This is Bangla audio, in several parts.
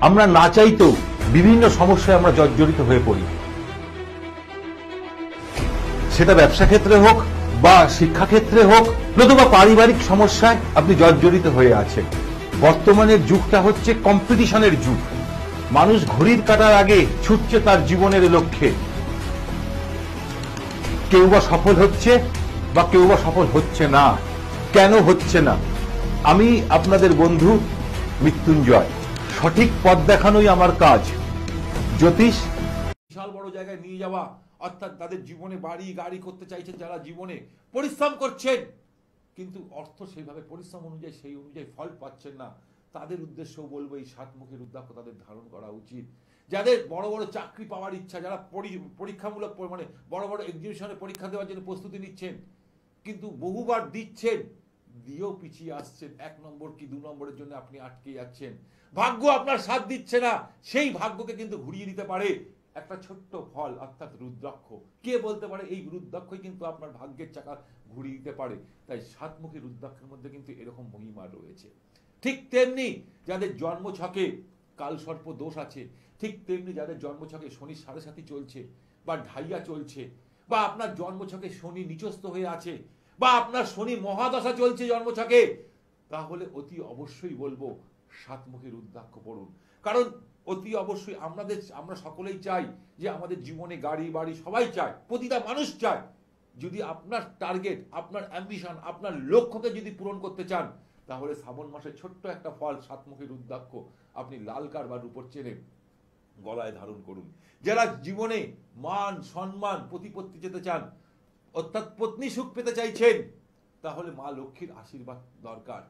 আমরা না চাইতেও বিভিন্ন সমস্যায় আমরা জর্জরিত হয়ে পড়ি, সেটা ব্যবসা ক্ষেত্রে হোক বা শিক্ষাক্ষেত্রে হোক, নতুবা পারিবারিক সমস্যায় আপনি জর্জরিত হয়ে আছেন। বর্তমানের যুগটা হচ্ছে কম্পিটিশনের যুগ। মানুষ ঘড়ির কাঁটার আগে ছুটছে তার জীবনের লক্ষ্যে। কেউ বা সফল হচ্ছে বা কেউ বা সফল হচ্ছে না। কেন হচ্ছে না? আমি আপনাদের বন্ধু মৃত্যুঞ্জয়। সঠিক পথ দেখানোই আমার কাজ। জ্যোতিষ বিশাল বড় জায়গায় নিয়ে যাওয়া, অর্থাৎ তাদের জীবনে বাড়ি গাড়ি করতে চাইছেন, যারা জীবনে পরিশ্রম করছেন কিন্তু অর্থ সেইভাবে পরিশ্রম অনুযায়ী সেই অনুযায়ী ফল পাচ্ছেন না, তাদের উদ্দেশ্যও বলবো এই সাতমুখী রুদ্রাক্ষ তাদের ধারণ করা উচিত। যাদের বড় বড় চাকরি পাওয়ার ইচ্ছা, যারা পরীক্ষামূলক মানে বড় বড় এক্সিবিশনে পরীক্ষা দেওয়ার জন্য প্রস্তুতি নিচ্ছেন কিন্তু বহুবার দিচ্ছেন, দিয়েও পিছিয়ে আসছেন, 1 নম্বর কি 2 নম্বরের জন্য আপনি আটকে যাচ্ছেন, ভাগ্য আপনার সাথ দিচ্ছে না, সেই ভাগ্যকে কিন্তু ঘুরিয়ে দিতে পারে একটা ছোট্ট ফল অর্থাৎ রুদ্রাক্ষ। কে বলতে পারে এই রুদ্রাক্ষই কিন্তু আপনার ভাগ্যের চাকা ঘুরিয়ে দিতে পারে। তাই সাতমুখী রুদ্রাক্ষের মধ্যে কিন্তু এরকম মহিমা রয়েছে। ঠিক তেমনি যাদের জন্মছকে কালসর্প দোষ আছে, ঠিক তেমনি যাদের জন্মছকে শনি 7.5 চলছে বা ঢাইয়া চলছে, বা আপনার জন্মছকে শনি নিচস্থ হয়ে আছে, বা আপনার শনি মহাদশা চলছে জন্মছকে, তাহলে অতি অবশ্যই বলবো সাতমুখী রুদ্রাক্ষ পড়ুন। কারণ অতি অবশ্যই আমরা সকলেই চাই যে আমাদের জীবনে গাড়ি বাড়ি সবাই চায়, প্রতিটা মানুষ চায়। যদি আপনার টার্গেট, আপনার অ্যাম্বিশন, আপনার লক্ষ্যকে যদি পূরণ করতে চান, তাহলে শ্রাবণ মাসে ছোট্ট একটা ফল সাতমুখী রুদ্রাক্ষ আপনি লাল কার বা রূপোর চেনে গলায় ধারণ করুন। যারা জীবনে মান সম্মান প্রতিপত্তি যেতে চান, অর্থাৎ পত্নী সুখ পেতে চাইছেন, তাহলে মা লক্ষ্মীর আশীর্বাদ দরকার।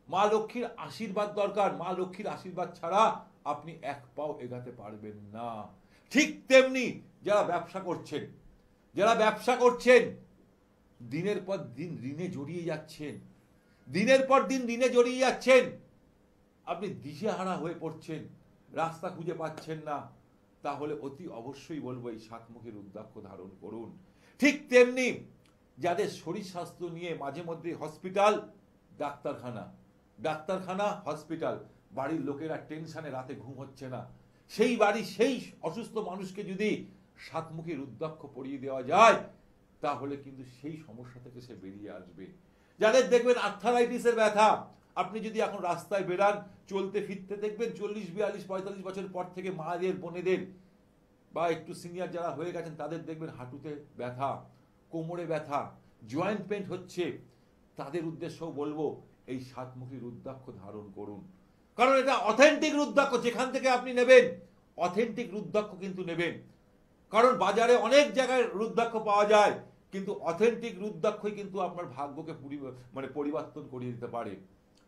মা লক্ষ্মীর আশীর্বাদ দরকার। মা লক্ষ্মীর আশীর্বাদ ছাড়া আপনি এক পাও এগাতে পারবেন না। ঠিক তেমনি যারা ব্যবসা করছেন দিনের পর দিন ঋণে জড়িয়ে যাচ্ছেন, আপনি দিশেহারা হয়ে পড়ছেন, রাস্তা খুঁজে পাচ্ছেন না, তাহলে অতি অবশ্যই বলবো এই সাতমুখী রুদ্রাক্ষ ধারণ করুন। ঠিক তেমনি যাদের শরীর স্বাস্থ্য নিয়ে মাঝে মধ্যে হসপিটাল ডাক্তারখানা হসপিটাল, বাড়ির লোকেরা টেনশনে রাতে ঘুম হচ্ছে না, সেই বাড়ি সেই অসুস্থ মানুষকে যদি সাতমুখী রুদ্রাক্ষ পরিয়ে দেওয়া যায়, তাহলে কিন্তু সেই সমস্যা থেকে সে বেরিয়ে আসবে। যাদের দেখবেন আর্থারাইটিসের ব্যথা, আপনি যদি এখন রাস্তায় বেরান, চলতে ফিরতে দেখবেন 40, 42, 45 বছর পর থেকে মায়েদের বোনেদের বা একটু সিনিয়র যারা হয়ে গেছেন তাদের দেখবেন হাঁটুতে ব্যথা, কোমরে ব্যথা, জয়েন্ট পেইন হচ্ছে, তাদের উদ্দেশ্যও বলবো এই সাতমুখী রুদ্রাক্ষ ধারণ করুন। কারণ এটা অথেন্টিক রুদ্রাক্ষ। যেখান থেকে আপনি নেবেন অথেন্টিক রুদ্রাক্ষ কিন্তু নেবেন। কারণ বাজারে অনেক জায়গায় রুদ্রাক্ষ পাওয়া যায়, কিন্তু অথেন্টিক রুদ্রাক্ষই কিন্তু আপনার ভাগ্যকে পরিবর্তন করিয়ে দিতে পারে।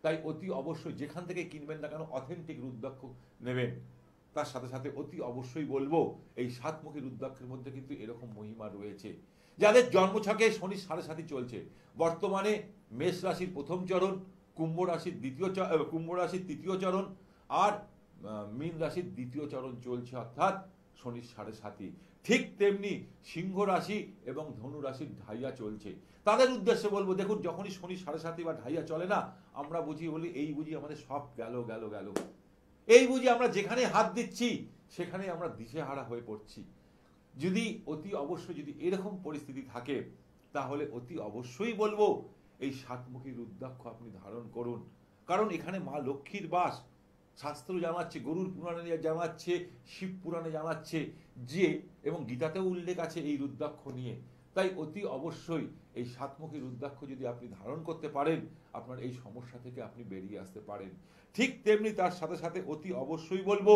তাই অতি অবশ্যই যেখান থেকে কিনবেন না কেন অথেন্টিক রুদ্রাক্ষ নেবেন। তার সাথে সাথে অতি অবশ্যই বলবো এই সাতমুখী রুদ্রাক্ষের মধ্যে কিন্তু এরকম মহিমা রয়েছে। যাদের জন্মছকে শনি 7.5 চলছে, বর্তমানে মেষ রাশির প্রথম চরণ, কুম্ভ রাশির তৃতীয় চরণ, আর মীন রাশির দ্বিতীয় চরণ চলছে, অর্থাৎ শনি 7.5। ঠিক তেমনি সিংহ রাশি এবং ধনু রাশির ঢাইয়া চলছে। তাদের উদ্দেশ্যে বলবো, দেখুন যখনই শনি 7.5 বা ঢাইয়া চলে না, আমরা বলি এই বুঝি আমাদের সব গেল, এই বুঝি আমরা যেখানে হাত দিচ্ছি সেখানে আমরা দিশেহারা হয়ে পড়ছি। যদি অতি অবশ্যই যদি এরকম পরিস্থিতি থাকে, তাহলে অতি অবশ্যই বলবো এই সাতমুখী রুদ্রাক্ষ আপনি ধারণ করুন। কারণ এখানে মা লক্ষ্মীর বাস। শাস্ত্র জানাচ্ছে, গরুর পুরাণে জানাচ্ছে, শিব পুরাণে জানাচ্ছে যে, এবং গীতাতেও উল্লেখ আছে এই রুদ্রাক্ষ নিয়ে। তাই অতি অবশ্যই এই সাতমুখী রুদ্রাক্ষ যদি আপনি ধারণ করতে পারেন, আপনার এই সমস্যা থেকে আপনি বেরিয়ে আসতে পারেন। ঠিক তেমনি তার সাথে সাথে অতি অবশ্যই বলবো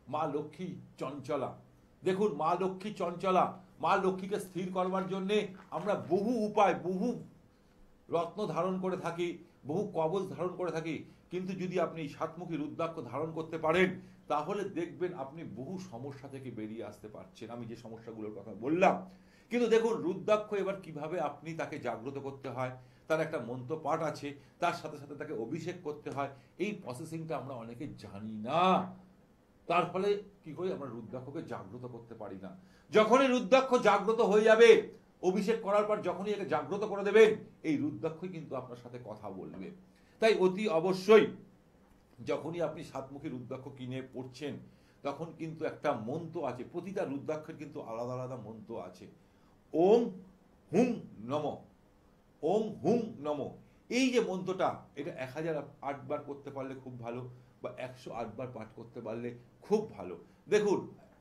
মা লক্ষ্মী চঞ্চলা। দেখুন মা লক্ষ্মী চঞ্চলা, মা লক্ষ্মীকে স্থির করবার জন্য আমরা বহু উপায়, বহু রত্ন ধারণ করে থাকি, বহু কবচ ধারণ করে থাকি, কিন্তু যদি আপনি এই সাতমুখী রুদ্রাক্ষ ধারণ করতে পারেন, তাহলে দেখবেন আপনি বহু সমস্যা থেকে বেরিয়ে আসতে পারছেন, আমি যে সমস্যাগুলোর কথা বললাম। কিন্তু দেখুন রুদ্রাক্ষ এবার কিভাবে আপনি তাকে জাগ্রত করতে হয়, তার একটা মন্ত্র পাঠ আছে, তার সাথে সাথে তাকে অভিষেক করতে হয়, এই প্রসেসিংটা আমরা অনেকে জানি না। তার ফলে কি করি, আমরা রুদ্রাক্ষকে জাগ্রত করতে পারি না। যখনই রুদ্রাক্ষ জাগ্রত হয়ে যাবে, অভিষেক করার পর যখনই একে জাগ্রত করে দেবেন, এই রুদ্রাক্ষই কিন্তু আপনার সাথে কথা বলবে। তাই অতি অবশ্যই যখনই আপনি সাতমুখী রুদ্রাক্ষ কিনে পড়ছেন তখন কিন্তু একটা মন্ত্র আছে, প্রতিটা রুদ্রাক্ষের কিন্তু আলাদা আলাদা মন্ত্র আছে। ওং হুং নম, ওং হুং নম, এই যে মন্ত্রটা, এটা 1008 বার করতে পারলে খুব ভালো, বা 108 বার পাঠ করতে পারলে খুব ভালো। দেখুন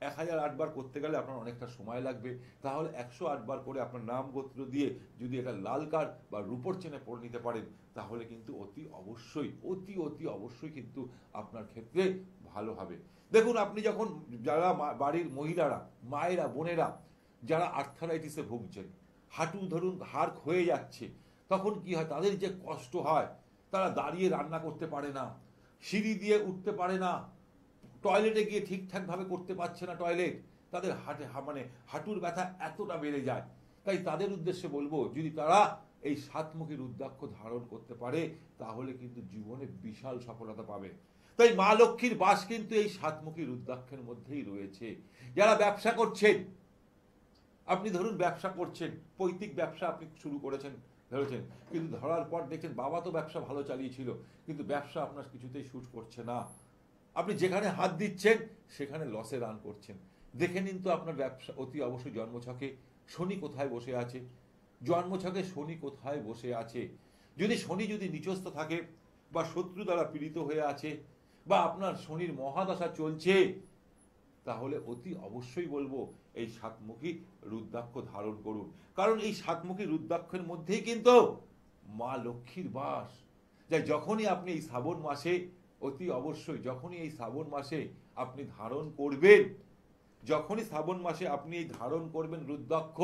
1008 বার করতে গেলে আপনার অনেকটা সময় লাগবে, তাহলে 108 বার করে আপনার নাম গোত্র দিয়ে যদি এটা লাল কার্ড বা রূপোর চেনে পড়ে নিতে পারেন, তাহলে কিন্তু অতি অবশ্যই কিন্তু আপনার ক্ষেত্রে ভালো হবে। দেখুন আপনি যখন, যারা বাড়ির মহিলারা, মায়েরা, বোনেরা যারা আর্থারাইটিসে ভুগছেন, হাঁটু ধরুন হাড় ক্ষয়ে যাচ্ছে, তখন কি হয়, তাদের যে কষ্ট হয়, তারা দাঁড়িয়ে রান্না করতে পারে না, সিঁড়ি দিয়ে উঠতে পারে না, টয়লেটে গিয়ে ঠিকঠাক ভাবে করতে পারছে না টয়লেট, তাদের হাঁটুর ব্যথা এতটা বেড়ে যায়। তাই তাদের উদ্দেশ্যে বলবো, যদি তারা এই সাতমুখী রুদ্রাক্ষ ধারণ করতে পারে, তাহলে কিন্তু জীবনে বিশাল সফলতা পাবে। তাই মা লক্ষ্মীর বাস কিন্তু এই সাতমুখী রুদ্রাক্ষের মধ্যেই রয়েছে। যারা ব্যবসা করছেন, আপনি ধরুন ব্যবসা করছেন, পৈতৃক ব্যবসা আপনি শুরু করেছেন, ধরেছেন, কিন্তু ধরার পর দেখছেন বাবা তো ব্যবসা ভালো চালিয়েছিল, কিন্তু ব্যবসা আপনার কিছুতেই শুট করছে না, আপনি যেখানে হাত দিচ্ছেন সেখানে লসে রান করছেন। দেখে নিন তো আপনার ব্যবসা অতি অবশ্যই জন্মছকে শনি কোথায় বসে আছে, জন্মছকে শনি কোথায় বসে আছে। যদি শনি যদি নিচস্থ থাকে, বা শত্রু দ্বারা পীড়িত হয়ে আছে, বা আপনার শনির মহাদশা চলছে, তাহলে অতি অবশ্যই বলবো এই সাতমুখী রুদ্রাক্ষ ধারণ করুন। কারণ এই সাতমুখী রুদ্রাক্ষের মধ্যেই কিন্তু মা লক্ষ্মীর বাস। যাই যখনই আপনি এই শ্রাবণ মাসে, অতি অবশ্যই যখনই এই শ্রাবণ মাসে আপনি ধারণ করবেন, যখনই শ্রাবণ মাসে আপনি এই ধারণ করবেন রুদ্রাক্ষ,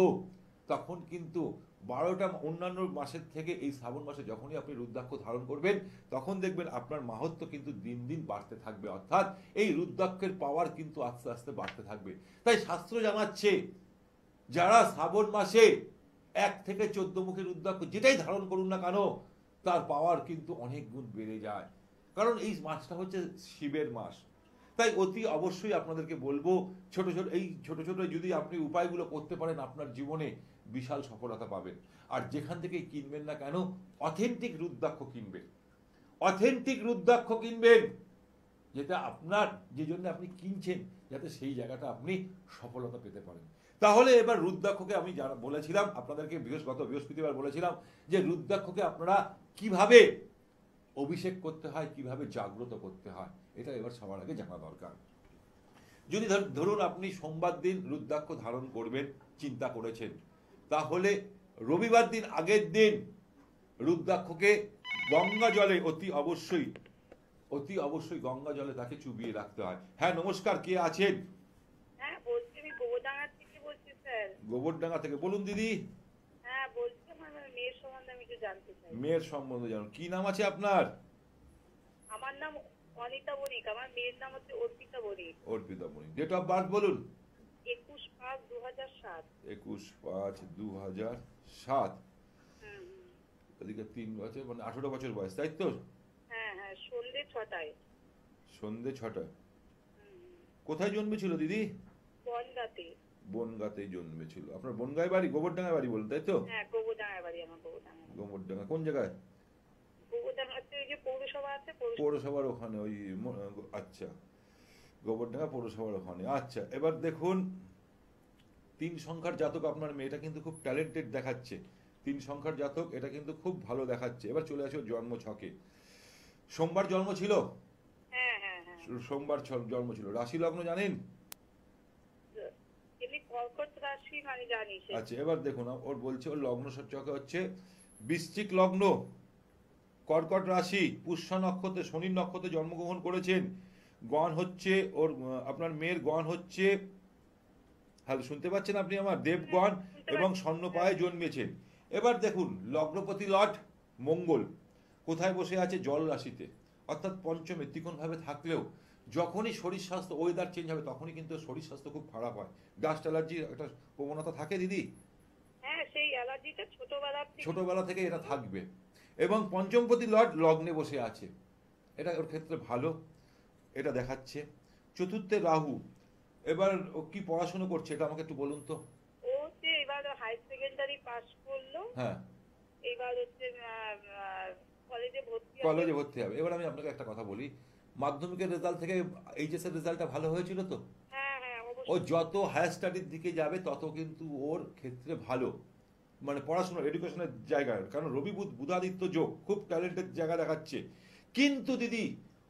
তখন কিন্তু 12টা অন্যান্য মাসের থেকে এই শ্রাবণ মাসে যখনই আপনি রুদ্রাক্ষ ধারণ করবেন, তখন দেখবেন আপনার মাহাত্ম্য কিন্তু দিন দিন বাড়তে থাকবে, অর্থাৎ এই রুদ্রাক্ষের পাওয়ার কিন্তু আস্তে আস্তে বাড়তে থাকবে। তাই শাস্ত্র জানাচ্ছে, যারা শ্রাবণ মাসে 1 থেকে 14 মুখী রুদ্রাক্ষ যেটাই ধারণ করুন না কেন, তার পাওয়ার কিন্তু অনেক গুণ বেড়ে যায়। কারণ এই মাসটা হচ্ছে শিবের মাস। তাই অতি অবশ্যই আপনাদেরকে বলবো, ছোট ছোট যদি আপনি উপায়গুলো করতে পারেন, আপনার জীবনে বিশাল সফলতা পাবেন। আর যেখান থেকে কিনবেন না কেন, অথেন্টিক রুদ্রাক্ষ কিনবেন, অথেন্টিক রুদ্রাক্ষ কিনবেন, যেটা আপনার, যে জন্য আপনি কিনছেন, যাতে সেই জায়গাটা আপনি সফলতা পেতে পারেন। তাহলে এবার রুদ্রাক্ষকে আমি যারা বলেছিলাম আপনাদেরকে, গত বৃহস্পতিবার বলেছিলাম যে রুদ্রাক্ষকে আপনারা কিভাবে অভিষেক করতে হয়, কিভাবে জাগ্রত করতে হয়, এটা এবার সবার আগে জানা দরকার। যদি ধরুন আপনি সোমবার দিন রুদ্রাক্ষ ধারণ করবেন চিন্তা করেছেন, তাহলে রবিবার দিন আগের দিন রুদ্রাক্ষকে গঙ্গা জলে অতি অবশ্যই গঙ্গা জলে তাকে চুবিয়ে রাখতে হয়। হ্যাঁ নমস্কার, কে আছেন? হ্যাঁ বলছি, আমি গোবরডাঙ্গা থেকে বলছি স্যার। গোবরডাঙ্গা থেকে বলুন দিদি। হ্যাঁ বলছি, আমার মেয়ের সম্বন্ধে আমি একটু জানতে চাই। মেয়ের সম্বন্ধে জানুন, কি নাম আছে আপনার? আমার নাম অনিতা বণিক, আমার মেয়ের নাম হচ্ছে অর্পিতা বণিক। অর্পিতা বণিক। ডেট অফ বার্থ বলুন। 21/5/2007। 21/5/2007। এদিকে 3 বছর, মানে 18 বছর বয়স, তাই তো? হ্যাঁ হ্যাঁ, সন্ধ্যে 6টায়। সন্ধ্যে 6টায়। কোথায় জন্মেছিল দিদি? বনগাঁতে। বনগাঁতে জন্মেছিল। আপনার বনগাঁয় বাড়ি, গোবরডাঙ্গা বাড়ি বলুন, তাই তো? হ্যাঁ গোবরডাঙ্গা বাড়ি আমার, গোবরডাঙ্গা। গোবরডাঙ্গা কোন জায়গায়? গোবরডাঙ্গাতে ওই যে পৌরসভা আছে, পৌরসভার ওখানে, ওই আচ্ছা, গোবরডাঙ্গা পৌরসভার ওখানে। আচ্ছা, এবার দেখুন 3 সংখ্যার জাতক আপনার মেয়েটা কিন্তু খুব ট্যালেন্টেড দেখাচ্ছে। 3 সংখ্যার জাতক, এটা কিন্তু খুব ভালো দেখাচ্ছে। এবার চলে আসো জন্ম ছকে। সোমবার জন্ম ছিল? হ্যাঁ হ্যাঁ হ্যাঁ। সোমবার জন্ম ছিল। রাশি লগ্ন জানেন? এমনি কর্কট রাশি আমি জানি। আচ্ছা, এবার দেখুন ওর বলছে, ওর লগ্ন ছকে হচ্ছে বৃশ্চিক লগ্ন, কর্কট রাশি, পুষ্য নক্ষত্রে, শনির নক্ষত্রে জন্মগ্রহণ করেছেন। গণ হচ্ছে ওর, আপনার মেয়ের গণ হচ্ছে, হ্যালো শুনতে পাচ্ছেন আপনি আমার? দেবগণ এবং স্বর্ণপায়ে জন্মেছেন। এবার দেখুন লগ্নপতি লর্ড মঙ্গল কোথায় বসে আছে? জল রাশিতে, অর্থাৎ পঞ্চমে ত্রিকোণ ভাবে থাকলেও যখনই শরীর স্বাস্থ্য, ওয়েদার চেঞ্জ হবে, তখনই কিন্তু শরীর স্বাস্থ্য খুব খারাপ হয়। ডাস্ট অ্যালার্জির একটা প্রবণতা থাকে দিদি। হ্যাঁ, সেই অ্যালার্জিটা ছোটবেলা থেকে এটা থাকবে। এবং পঞ্চমপতি লর্ড লগ্নে বসে আছে, এটা ওর ক্ষেত্রে ভালো, এটা দেখাচ্ছে। চতুর্থে রাহু। এবার ও কি পড়াশোনা করছে এটা আমাকে একটু বলুন তো। ও যে এবার হাই সেকেন্ডারি পাস করলো। হ্যাঁ, এবার হচ্ছে কলেজে ভর্তি হবে। এবার আমি আপনাকে একটা কথা বলি, মাধ্যমিকের রেজাল্ট থেকে এইচএস এর রেজাল্টটা ভালো হয়েছিল তো? হ্যাঁ হ্যাঁ ও অবশ্যই। যত হায়ার স্টাডির দিকে যাবে তত কিন্তু ওর ক্ষেত্রে ভালো, মানে পড়াশোনার এডুকেশনের জায়গায়, কারণ রবি বুধ বুধাদিত্য যোগ খুব ট্যালেন্টেড জায়গা দেখাচ্ছে। কিন্তু দিদি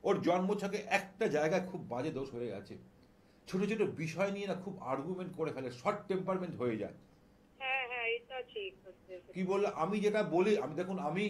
ওর জন্মছকে একটা জায়গায় খুব বাজে দোষ হয়ে গেছে, ছোট ছোট বিষয় নিয়ে না খুব আর্গুমেন্ট করে ফেলে, শর্ট টেম্পারমেন্ট হয়ে যায়। হ্যাঁ হ্যাঁ এটা ঠিক হচ্ছে। কি বললে আমি যেটা বলি, আমি দেখুন আমি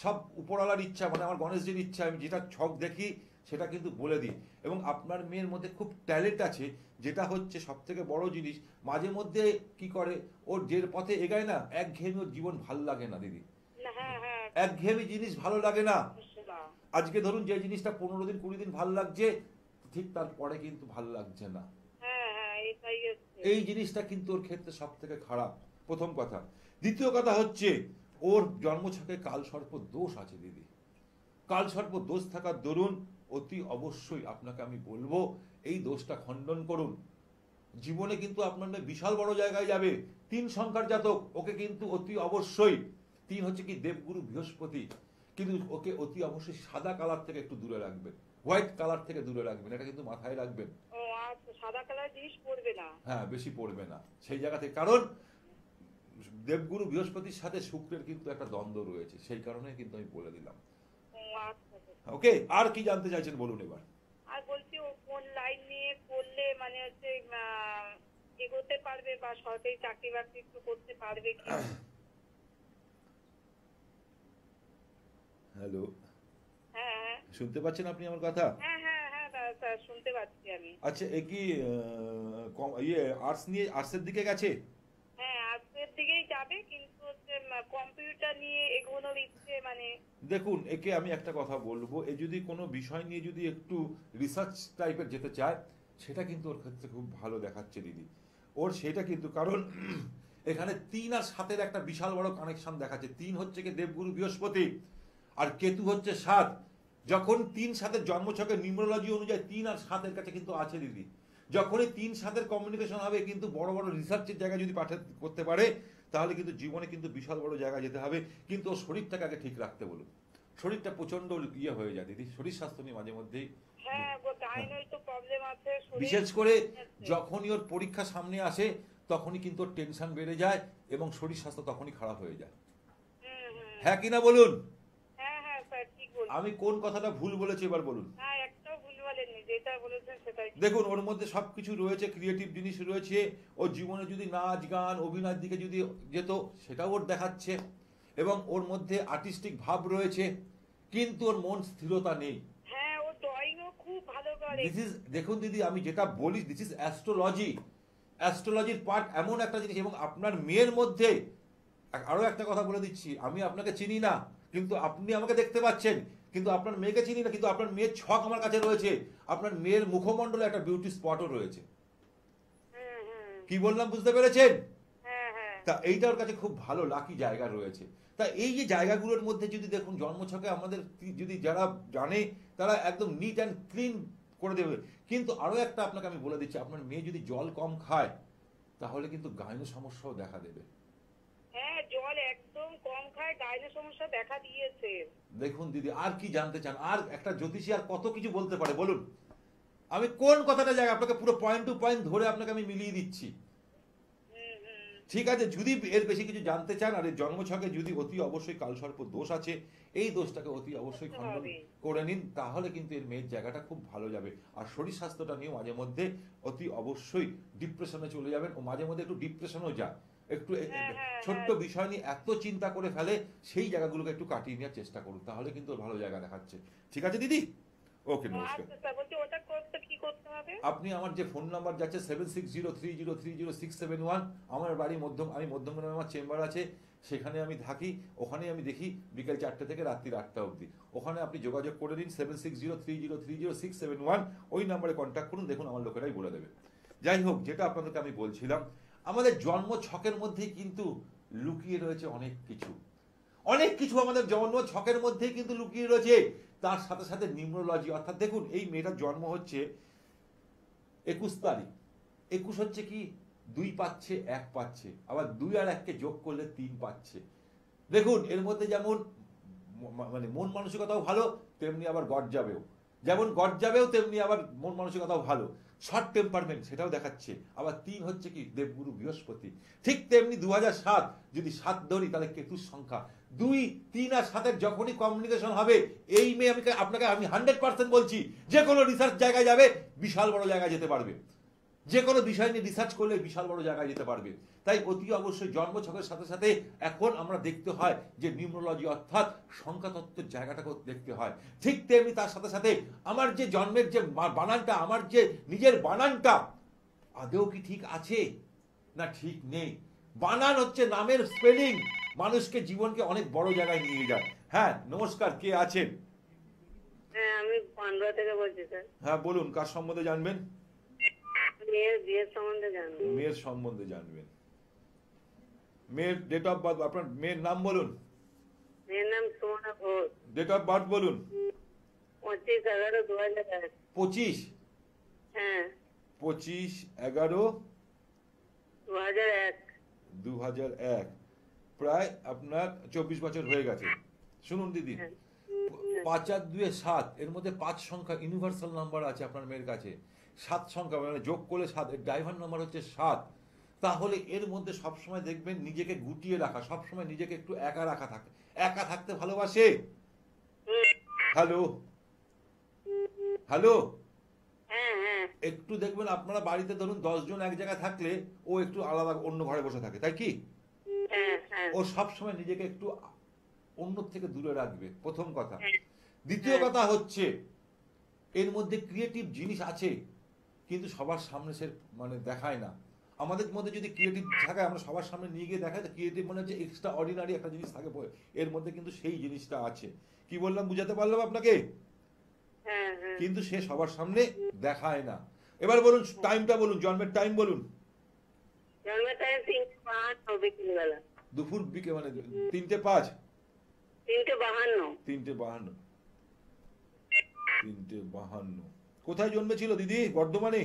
সব উপরওয়ালার ইচ্ছা, মানে আমার গণেশজির ইচ্ছা, আমি যেটা ছক দেখি সেটা কিন্তু বলে দিই। এবং আপনার মেয়ের মধ্যে খুব ট্যালেন্ট আছে, যেটা হচ্ছে সব থেকে বড় জিনিস, মাঝে মধ্যে কি করে ওর যে পথে এগায় না, একঘেয়েমি ওর জীবন ভালো লাগে না দিদি, না, হ্যাঁ হ্যাঁ একঘেয়েমি জিনিস ভালো লাগে না। অবশ্যই না। আজকে ধরুন যে জিনিসটা 15 দিন 20 দিন ভালো লাগছে, ঠিক তারপরে কিন্তু ভালো লাগছে না। হ্যাঁ হ্যাঁ এটাই হচ্ছে। এই জিনিসটা কিন্তু ওর ক্ষেত্রে সব থেকে খারাপ, প্রথম কথা। দ্বিতীয় কথা হচ্ছে ওর জন্মছকে কালসর্প দোষ আছে দিদি। কালসর্প দোষ থাকার দরুন অতি অবশ্যই আপনাকে আমি বলবো এই দোষটা খণ্ডন করুন। জীবনে কিন্তু আপনার মেয়ে বিশাল বড় জায়গায় যাবে। 3 সংখ্যার জাতক, ওকে কিন্তু অতি অবশ্যই, 3 হচ্ছে কি দেবগুরু বৃহস্পতি, কিন্তু ওকে অতি অবশ্যই সাদা কালার থেকে একটু দূরে রাখবেন, হোয়াইট কালার থেকে দূরে রাখবেন, এটা কিন্তু মাথায় রাখবেন। ও আচ্ছা, সাদা কালার জিনিস পরবে না। হ্যাঁ, বেশি পড়বে না সেই জায়গা থেকে, কারণ দেবগুরু বৃহস্পতির সাথে শুক্রের কিন্তু একটা দ্বন্দ্ব রয়েছে, সেই কারণে কিন্তু আমি বলে দিলাম। ও আচ্ছা আচ্ছা। ওকে, আর কি জানতে চাইছেন বলুন এবার। আর বলছি ও কোন লাইন নিয়ে করলে মানে হচ্ছে এগোতে পারবে বা সরকারি চাকরি বাকরি একটু করতে পারবে কি? হ্যালো, হ্যাঁ হ্যাঁ শুনতে পাচ্ছেন আপনি আমার কথা? হ্যাঁ হ্যাঁ হ্যাঁ স্যার শুনতে পাচ্ছি আমি। আচ্ছা, এ কি আর্টসের দিকে গেছে? হ্যাঁ আর্টসের দিকেই যাবে, কিন্তু হচ্ছে কম্পিউটার নিয়ে এগোনোর ইচ্ছে মানে। দেখুন, একে আমি একটা কথা বলবো, এ যদি কোনো বিষয় নিয়ে যদি একটু রিসার্চ টাইপের যেতে চায়, সেটা কিন্তু ওর ক্ষেত্রে খুব ভালো দেখাচ্ছে দিদি। ওর সেটা কিন্তু, কারণ এখানে 3 আর 7-এর একটা বিশাল বড় কানেকশন দেখাচ্ছে। 3 হচ্ছে কি দেবগুরু বৃহস্পতি, আর কেতু হচ্ছে 7। যখন 3-7-এর জন্মছকে নিউমেরোলজি অনুযায়ী 3 আর 7-এর কাছে কিন্তু আছে দিদি। যখনই 3-7-এর কমিউনিকেশন হবে, কিন্তু বড় বড় রিসার্চের জায়গায় যদি করতে পারে, তাহলে কিন্তু জীবনে কিন্তু বিশাল বড় জায়গায় যেতে হবে। কিন্তু ওর শরীরটাকে আগে ঠিক রাখতে বলুন। শরীরটা প্রচন্ড ইয়ে হয়ে যায় দিদি, শরীর স্বাস্থ্য নিয়ে মাঝে মধ্যেই, হ্যাঁ গাইনোর তো প্রবলেম আছে শরীর। বিশেষ করে যখনই ওর পরীক্ষা সামনে আসে, তখনই কিন্তু ওর টেনশন বেড়ে যায় এবং শরীর স্বাস্থ্য তখনই খারাপ হয়ে যায়। হ্যাঁ কিনা বলুন? হ্যাঁ হ্যাঁ স্যার ঠিক বলছেন। আমি কোন কথাটা ভুল বলেছি এবার বলুন? হ্যাঁ একটাও ভুল বলেননি, যেটা বলেছেন সেটাই ঠিক। দেখুন, ওর মধ্যে সবকিছু রয়েছে, ক্রিয়েটিভ জিনিস রয়েছে। ওর জীবনে যদি নাচ গান অভিনয়ের দিকে যদি যেত, সেটাও ওর দেখাচ্ছে, এবং ওর মধ্যে আর্টিস্টিক ভাব রয়েছে, কিন্তু ওর মন স্থিরতা নেই। হ্যাঁ ও ড্রয়িংও খুব ভালো করে। দেখুন দিদি, আমি যেটা বলি, দিস ইজ অ্যাস্ট্রোলজি। অ্যাস্ট্রোলজির পার্ট এমন একটা জিনিস। এবং আপনার মেয়ের মধ্যে আরো একটা কথা বলে দিচ্ছি, আমি আপনাকে চিনি না, কিন্তু আপনি আমাকে দেখতে পাচ্ছেন, কিন্তু আপনার মেয়েকে চিনি না, কিন্তু আপনার মেয়ের ছক আমার কাছে রয়েছে। আপনার মেয়ের মুখমণ্ডলে একটা বিউটি স্পটও রয়েছে। কি বললাম বুঝতে পেরেছেন? হ্যাঁ হ্যাঁ তা এইটা ওর কাছে খুব ভালো লাকি জায়গা রয়েছে। তা এই যে জায়গাগুলোর মধ্যে যদি দেখুন, জন্মছকে আমাদের যদি যারা জানে, তারা একদম নিট অ্যান্ড ক্লিন করে দেবে। কিন্তু আরো একটা আপনাকে আমি বলে দিচ্ছি, আপনার মেয়ে যদি জল কম খায়, তাহলে কিন্তু গাইনো সমস্যাও দেখা দেবে। হ্যাঁ জল একদম কম খায়, গাইনোর সমস্যা দেখা দিয়েছে। দেখুন দিদি, আর কি জানতে চান? আর একটা জ্যোতিষী আর কত কিছু বলতে পারে বলুন? আমি কোন কথাটা জায়গা আপনাকে পুরো পয়েন্ট টু পয়েন্ট ধরে আপনাকে আমি মিলিয়ে দিচ্ছি। ঠিক আছে, যদি এর বেশি কিছু জানতে চান, আর এর জন্মছকে যদি অতি অবশ্যই কালসর্প দোষ আছে, এই দোষটাকে অতি অবশ্যই খণ্ডন করে নিন, তাহলে কিন্তু এর মেয়ের জায়গাটা খুব ভালো যাবে। আর শরীর স্বাস্থ্যটা নিয়ে মাঝে মধ্যে অতি অবশ্যই ডিপ্রেশনে চলে যাবেন, ও মাঝে মধ্যে একটু ডিপ্রেশনও যায়, একটু ছোট্ট বিষয় নিয়ে এত চিন্তা করে ফেলে, সেই জায়গাগুলোকে একটু কাটিয়ে নেওয়ার চেষ্টা করুন, তাহলে কিন্তু ওর ভালো জায়গা দেখাচ্ছে। ঠিক আছে দিদি, ওকে, নমস্কার। আচ্ছা স্যার, বলছি ওটা করতে কি করতে হবে? আপনি আমার যে ফোন নাম্বার যাচ্ছে 7603030671, আমার বাড়ি আমি মধ্যমগ্রামে আমার চেম্বার আছে, সেখানে আমি থাকি। ওখানে আমি দেখি বিকেল 4টে থেকে রাত্রি 8টা অবধি। ওখানে আপনি যোগাযোগ করে দিন 7603030671, ওই নাম্বারে কন্ট্যাক্ট করুন, দেখুন আমার লোকেরাই বলে দেবে। যাই হোক, যেটা আপনাদেরকে আমি বলছিলাম, আমাদের জন্ম ছকের মধ্যেই কিন্তু লুকিয়ে রয়েছে অনেক কিছু। অনেক কিছু আমাদের জন্ম ছকের মধ্যেই কিন্তু লুকিয়ে রয়েছে। তার সাথে সাথে নিউমেরোলজি, অর্থাৎ দেখুন, এই মেয়েটার জন্ম হচ্ছে 21 তারিখ। 21 হচ্ছে কি 2 পাচ্ছে, 1 পাচ্ছে, আবার 2 আর 1কে যোগ করলে 3 পাচ্ছে। দেখুন, এর মধ্যে যেমন মানে মন মানসিকতাও ভালো, তেমনি আবার গর্জাবেও। যেমন গর্জাবেও তেমনি আবার মন মানসিকতাও ভালো, শর্ট টেম্পারমেন্ট সেটাও দেখাচ্ছে। আবার 3 হচ্ছে কি দেবগুরু বৃহস্পতি। ঠিক তেমনি 2007 যদি 7 ধরি তাহলে কেতুর সংখ্যা 2, 3 আর 7 যখনই কমিউনিকেশন হবে, এই মেয়ে আপনাকে আমি 100% বলছি, যে কোনো রিসার্চ জায়গায় যাবে, বিশাল বড় জায়গায় যেতে পারবে। যে কোনো বিষয় নিয়ে রিসার্চ করলে বিশাল বড় জায়গায় যেতে পারবে। তাই অতি অবশ্যই জন্মছকের সাথে সাথে এখন আমরা দেখতে হয় যে নিউমোলজি অর্থাৎ সংখ্যাতত্ত্বের জায়গাটাকেও দেখতে হয়। ঠিক তেমনি তার সাথে সাথে আমার যে জন্মের যে বানানটা, আমার যে নিজের বানানটা আদৌ কি ঠিক আছে না ঠিক নেই। বানান হচ্ছে নামের স্পেলিং, মানুষকে জীবনকে অনেক বড় জায়গায় নিয়ে যায়। হ্যাঁ নমস্কার, কে আছেন? হ্যাঁ, আমি পান্ডুয়া থেকে বলছি স্যার। হ্যাঁ বলুন, কার সম্বন্ধে জানবেন? বিয়ের সম্বন্ধে জানবো। মেয়ের সম্বন্ধে জানবেন। মেয়ের ডেট অফ বার্থ, আপনার মেয়ের নাম বলুন। মেয়ের নাম Sumana Ghosh. Date of birth বলুন। 25/11/2001। 25? হ্যাঁ, 25/11/2001। 2001। প্রায় আপনার 24 বছর হয়ে গেছে। শুনুন দিদি, হ্যাঁ। 5 আর 2 7, এর মধ্যে 5 সংখ্যা ইউনিভার্সাল নাম্বার আছে আপনার মেয়ের কাছে। 7 সংখ্যা মানে যোগ করলে 7, এর ড্রাইভার নাম্বার হচ্ছে 7। তাহলে এর মধ্যে সবসময় দেখবেন নিজেকে গুটিয়ে রাখা, সবসময় নিজেকে একটু একা রাখা থাকে, একা থাকতে ভালোবাসে। হ্যালো হ্যালো, হ্যাঁ হ্যাঁ একটু দেখবেন আপনারা বাড়িতে ধরুন 10 জন এক জায়গায় থাকলে ও একটু আলাদা অন্য ঘরে বসে থাকে, তাই কি? হ্যাঁ হ্যাঁ ও সবসময় নিজেকে একটু অন্য থেকে দূরে রাখবে, প্রথম কথা। হ্যাঁ। দ্বিতীয় কথা হচ্ছে এর মধ্যে ক্রিয়েটিভ জিনিস আছে, কিন্তু সবার সামনে সে মানে দেখায় না। আমাদের মধ্যে যদি ক্রিয়েটিভ থাকে, আমরা সবার সামনে নিয়ে গিয়ে দেখাই, তো ক্রিয়েটিভ মানে হচ্ছে এক্সট্রা অর্ডিনারি একটা জিনিস থাকে, এর মধ্যে কিন্তু সেই জিনিসটা আছে। কি বললাম, বুঝাতে পারলাম আপনাকে? হ্যাঁ হ্যাঁ। কিন্তু সে সবার সামনে দেখায় না। এবার বলুন টাইমটা বলুন, জন্মের টাইম বলুন। জন্মের টাইম 3:52 বিকেলবেলা। দুপুর বিকে মানে 3:05? 3:52। 3:52। 3:52। কোথায় জন্মেছিল দিদি? বর্ধমানে?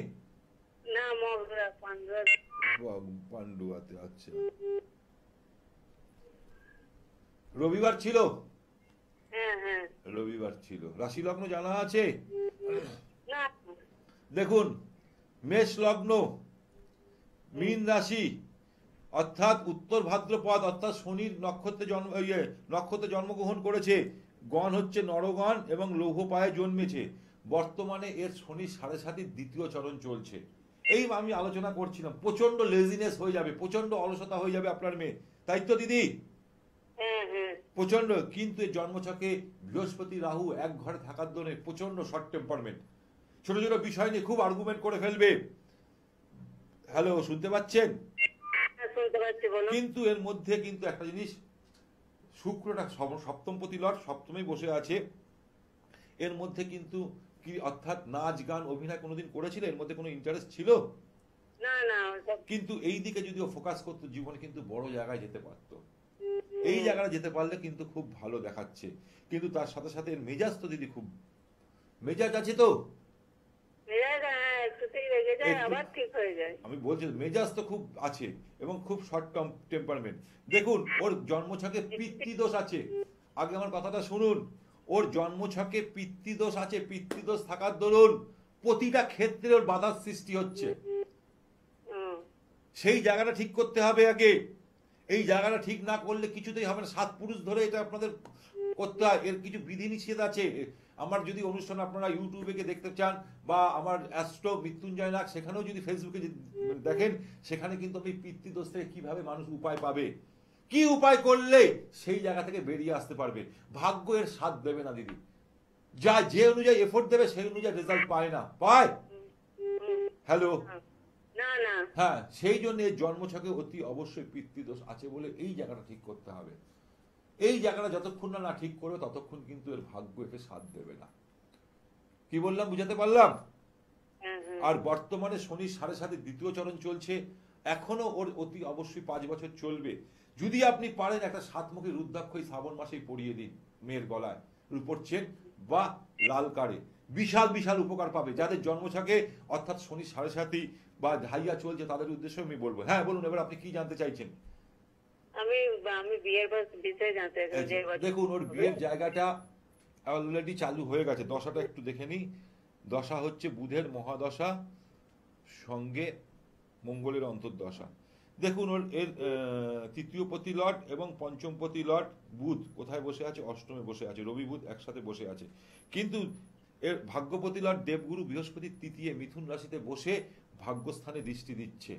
না, মগরা, পান্ডুয়া। পান্ডুয়াতে। আচ্ছা, রবিবার ছিল? হ্যাঁ হ্যাঁ। রবিবার ছিল। রাশি লগ্ন জানা আছে? না। দেখুন, মেষ লগ্ন, মীন রাশি, অর্থাৎ উত্তর ভাদ্রপদ, অর্থাৎ শনির নক্ষত্রে জন্মগ্রহণ করেছে। গণ হচ্ছে নরগণ এবং লৌহ পায়ে জন্মেছে। বর্তমানে এর শনি 7.5 দ্বিতীয় চরণ চলছে। এই আমি আলোচনা করছিলাম, প্রচন্ড লেজিনেস হয়ে যাবে, প্রচন্ড অলসতা হয়ে যাবে আপনার মেয়ে, তাই তো দিদি? হ্যাঁ হ্যাঁ। প্রচন্ড। কিন্তু এর জন্মছকে বৃহস্পতি রাহু এক ঘরে থাকার জন্য প্রচন্ড শর্ট টেম্পারমেন্ট, ছোট ছোট বিষয় নিয়ে খুব আর্গুমেন্ট করে ফেলবে। হ্যালো, শুনতে পাচ্ছেন? শুনতে পাচ্ছি, বলুন। কিন্তু এর মধ্যে কিন্তু একটা জিনিস, শুক্রটা সপ্তমপতি লর্ড সপ্তমেই বসে আছে। এর মধ্যে কিন্তু কি, অর্থাৎ নাচ গান অভিনয় কোনোদিন করেছিল? এর মধ্যে কোনো ইন্টারেস্ট ছিল? না না। কিন্তু এই দিকে যদি ও ফোকাস করতো, জীবনে কিন্তু বড় জায়গায় যেতে পারতো। এই জায়গাটা যেতে পারলে কিন্তু খুব ভালো দেখাচ্ছে। কিন্তু তার সাথে সাথে এর মেজাজ তো দিদি খুব, মেজাজ আছে তো? একটুতেই রেগে যায়, আবার ঠিক হয়ে যায়। আমি বলছি মেজাজ তো খুব আছে এবং খুব শর্ট টার্ম টেম্পারমেন্ট। দেখুন ওর জন্মছকে পিতৃদোষ আছে। আগে আমার কথাটা শুনুন, ওর জন্মছকে পিতৃদোষ আছে। পিতৃদোষ থাকার দরুন প্রতিটা ক্ষেত্রে ওর বাধার সৃষ্টি হচ্ছে। সেই জায়গাটা ঠিক করতে হবে আগে। এই জায়গাটা ঠিক না করলে কিছুতেই হবে না। 7 পুরুষ ধরে এটা আপনাদের করতে হয়। এর কিছু বিধিনিষেধ আছে। আমার যদি অনুষ্ঠান আপনারা ইউটিউবে গিয়ে দেখতে চান, বা আমার অ্যাস্ট্রো মৃত্যুঞ্জয় নাগ, সেখানেও যদি ফেসবুকে দেখেন, সেখানে কিন্তু আপনি পিতৃদোষ থেকে কিভাবে মানুষ উপায় পাবে, কি উপায় করলে সেই জায়গা থেকে বেরিয়ে আসতে পারবে। ভাগ্য এর সাথ দেবে না দিদি, যা যে অনুযায়ী এফোর্ট দেবে সেই অনুযায়ী রেজাল্ট পায় না। পায়? হ্যালো, না না। হ্যাঁ, সেই জন্য এর জন্মছকে অতি অবশ্যই পিতৃদোষ আছে বলে এই জায়গাটা ঠিক করতে হবে। এই জায়গাটা যতক্ষণ না ঠিক করবে ততক্ষণ কিন্তু এর ভাগ্য একে সাথ দেবে না। কি বললাম, বুঝাতে পারলাম? আর বর্তমানে শনি 7.5 দ্বিতীয় চরণ চলছে, এখনো ওর অতি অবশ্যই 5 বছর চলবে। যদি আপনি পারেন একটা 7মুখী রুদ্রাক্ষ শ্রাবণ মাসেই পরিয়ে দিন মেয়ের গলায়, রূপোর চেন বা লাল কারে, বিশাল বিশাল উপকার পাবে। যাদের জন্মছকে অর্থাৎ শনি 7.5 বা ঢাইয়া চলছে তাদের উদ্দেশ্যে আমি বলবো। হ্যাঁ বলুন, এবার আপনি কি জানতে চাইছেন? আমি বিয়ের বিষয়ে জানতে চাই। দেখুন ওর বিয়ের জায়গাটা অলরেডি চালু হয়ে গেছে। দশাটা একটু দেখে নিই। দশা হচ্ছে বুধের মহাদশা, সঙ্গে মঙ্গলের অন্তর্দশা। দেখুন এর তৃতীয়পতি লর্ড এবং পঞ্চমপতি লর্ড বুধ কোথায় বসে আছে? অষ্টমে বসে আছে। রবি বুধ একসাথে বসে আছে। কিন্তু এর ভাগ্যপতি লর্ড দেবগুরু বৃহস্পতি তৃতীয় মিথুন রাশিতে বসে ভাগ্যস্থানে দৃষ্টি দিচ্ছে।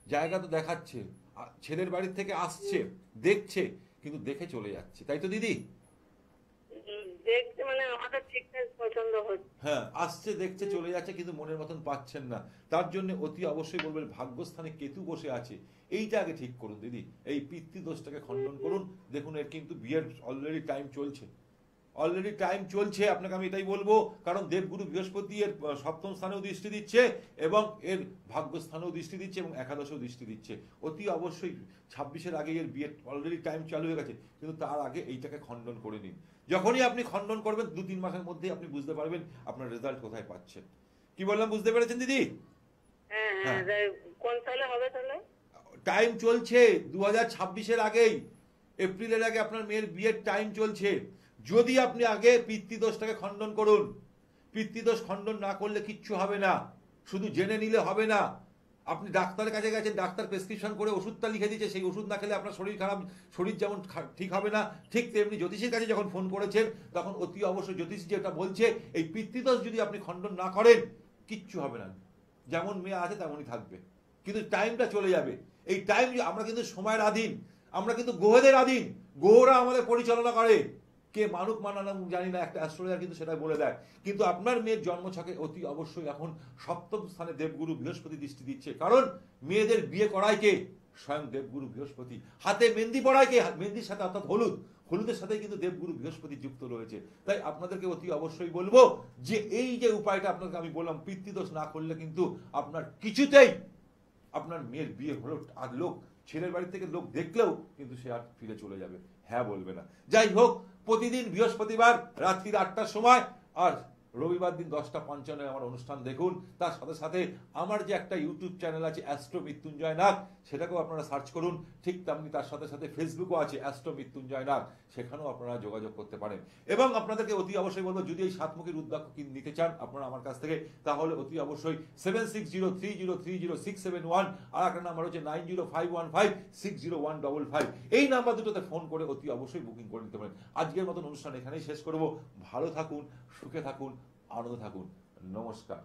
জায়গা তো দেখাচ্ছে, ছেলের বাড়ির থেকে আসছে, দেখছে, কিন্তু দেখে চলে যাচ্ছে, তাই তো দিদি? দেখতে মানে আমাদের ঠিকঠাক পছন্দ হচ্ছে। হ্যাঁ, আসছে, দেখছে, চলে যাচ্ছে, কিন্তু মনের মতন পাচ্ছেন না। তার জন্য অতি অবশ্যই বলবেন, ভাগ্যস্থানে কেতু বসে আছে, এইটা আগে ঠিক করুন দিদি। এই পিতৃদোষটাকে খণ্ডন করুন। দেখুন এর কিন্তু বিয়ের অলরেডি টাইম চলছে, অলরেডি টাইম চলছে। আপনাকে আমি এটাই বলবো, কারণ দেবগুরু বৃহস্পতি এর সপ্তম স্থানেও দৃষ্টি দিচ্ছে এবং এর ভাগ্যস্থানেও দৃষ্টি দিচ্ছে এবং একাদশেও দৃষ্টি দিচ্ছে। অতি অবশ্যই 26-এর আগে এর বিয়ের অলরেডি টাইম চালু হয়ে গেছে, কিন্তু তার আগে এইটাকে খণ্ডন করে নিন। যখনই আপনি খণ্ডন করবেন 2-3 মাসের মধ্যেই আপনি বুঝতে পারবেন আপনার রেজাল্ট কোথায় পাচ্ছেন। কি বললাম, বুঝতে পেরেছেন দিদি? হ্যাঁ হ্যাঁ, কোন সালে হবে তাহলে? টাইম চলছে 2026-এর আগেই, এপ্রিলের আগে আপনার মেয়ের বিয়ের টাইম চলছে। যদি আপনি আগে পিতৃদোষটাকে খণ্ডন করুন। পিতৃদোষ খণ্ডন না করলে কিচ্ছু হবে না, শুধু জেনে নিলে হবে না। আপনি ডাক্তারের কাছে গেছেন, ডাক্তার প্রেসক্রিপশন করে ওষুধটা লিখে দিয়েছে, সেই ওষুধ না খেলে আপনার শরীর খারাপ, শরীর যেমন ঠিক হবে না, ঠিক তেমনি জ্যোতিষীর কাছে যখন ফোন করেছেন তখন অতি অবশ্যই জ্যোতিষী যেটা বলছে, এই পিতৃদোষ যদি আপনি খণ্ডন না করেন কিচ্ছু হবে না, যেমন মেয়ে আছে তেমনই থাকবে, কিন্তু টাইমটা চলে যাবে। এই টাইম, আমরা কিন্তু সময়ের আধীন, আমরা কিন্তু গ্রহদের আধীন, গ্রহরা আমাদের পরিচালনা করে। কে মানুক মানানো জানি না, একটা অ্যাস্ট্রোলজার কিন্তু সেটা বলে দেয়। কিন্তু আপনার মেয়ের জন্মছকে অতি অবশ্যই এখন সপ্তম স্থানে দেবগুরু বৃহস্পতি দৃষ্টি দিচ্ছে, কারণ মেয়েদের বিয়ে করায় কে? স্বয়ং দেবগুরু বৃহস্পতি। হাতে মেহেন্দি পড়ায় কে? মেহেন্দির সাথে অর্থাৎ হলুদ, হলুদের সাথে কিন্তু দেবগুরু বৃহস্পতি যুক্ত রয়েছে। তাই আপনাদেরকে অতি অবশ্যই বলবো যে এই যে উপায়টা আপনাকে আমি বললাম, পিতৃদোষ না করলে কিন্তু আপনার কিছুতেই আপনার মেয়ের বিয়ে হলো, আর লোক ছেলের বাড়ি থেকে লোক দেখলেও কিন্তু সে আর ফিরে চলে যাবে, হ্যাঁ বলবে না। যাই হোক, প্রতিদিন বৃহস্পতিবার রাত্রি 8টার সময় আর রবিবার দিন 10:55 আমার অনুষ্ঠান দেখুন। তার সাথে সাথে আমার যে একটা ইউটিউব চ্যানেল আছে অ্যাস্ট্রো মৃত্যুঞ্জয় নাগ, সেটাকেও আপনারা সার্চ করুন। ঠিক তেমনি তার সাথে সাথে ফেসবুকও আছে অ্যাস্ট্রো মৃত্যুঞ্জয় নাগ, সেখানেও আপনারা যোগাযোগ করতে পারেন। এবং আপনাদেরকে অতি অবশ্যই বলবো, যদি এই সাতমুখী রুদ্রাক্ষ নিতে চান আপনারা আমার কাছ থেকে, তাহলে অতি অবশ্যই 7603030671, আর একটা নাম্বার হচ্ছে 9051560155, এই নাম্বার দুটোতে ফোন করে অতি অবশ্যই বুকিং করে নিতে পারেন। আজকের মতন অনুষ্ঠান এখানেই শেষ করব। ভালো থাকুন, সুখে থাকুন, আনন্দে থাকুন। নমস্কার।